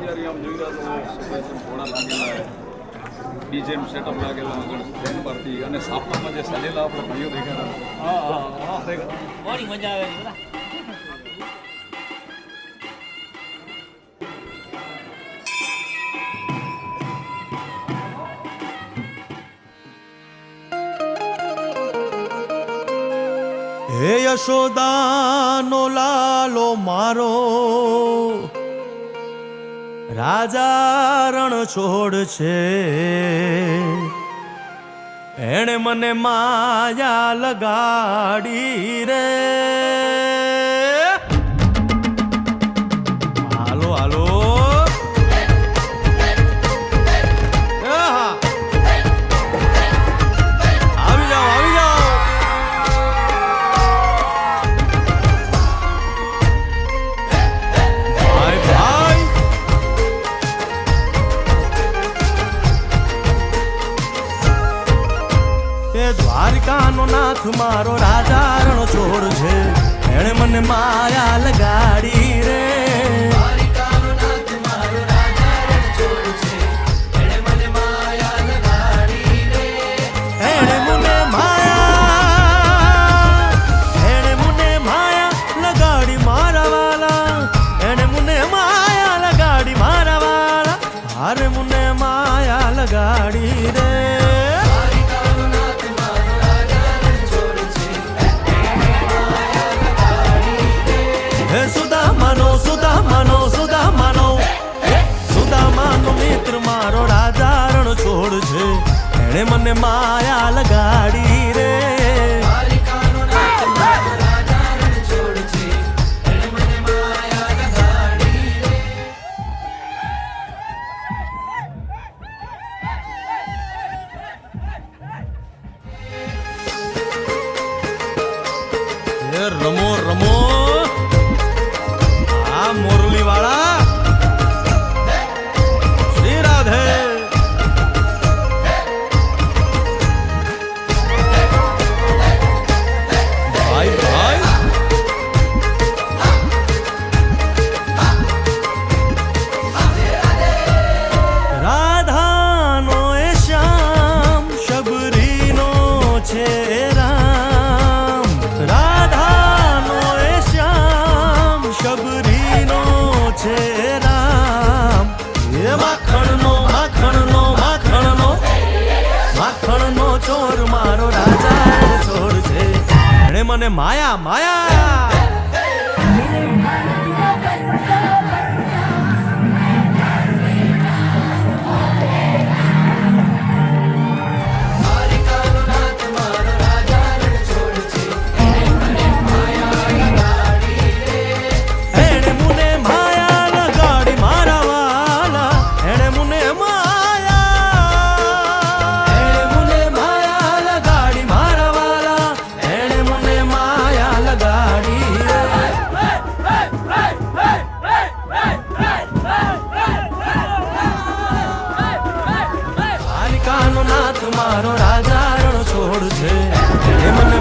તૈયારી આમ જોઈ રહ્યા તો સુપરસ્ટાર ઘોડા લાગેલા બીજેમ સેટઅપ લાગેલા આગળ બેન પાર્ટી અને સાપનામાં જે સડેલા આપણે ભાઈઓ દેખાડા બહુ મજા આવે છે બધા. હે યશોદાનો લાલો મારો રાજા રણ છોડ છે, એણે મને માયા લગાડી રે. હાલો હાલો આવી જાઓ આવી જાઓ. દ્વારિકાનો નાથ મારો રાજા રણ છોડ છે, એણે મને માયા લગાડી રે. દ્વારિકાનો નાથ મારો રાજા રણ છોડ છે, એણે મને માયા લગાડી રે. એણે મને માયા લગાડી મારા વાલા, એણે મને માયા લગાડી મારા વાલા, હારે મને માયા લગાડી રે. સુદામાનો મિત્ર મારો રાજા રણ છોડ છે, એણે મને માયા લગાડી રે. રમો રમો આ મોરલી વાળા શ્રી રાધે. ભાઈ ભાઈ રાધાનો એ શ્યામ શબરીનો છે રામ, રાધાનો એ શ્યામ શબરીનો છે રામ. એ માખણનો માખણનો માખણનો માખણનો ચોર મારો રાજા છોડ છે, એણે મને માયા માયા. મારો રાજા રણ છોડ છે, એ મને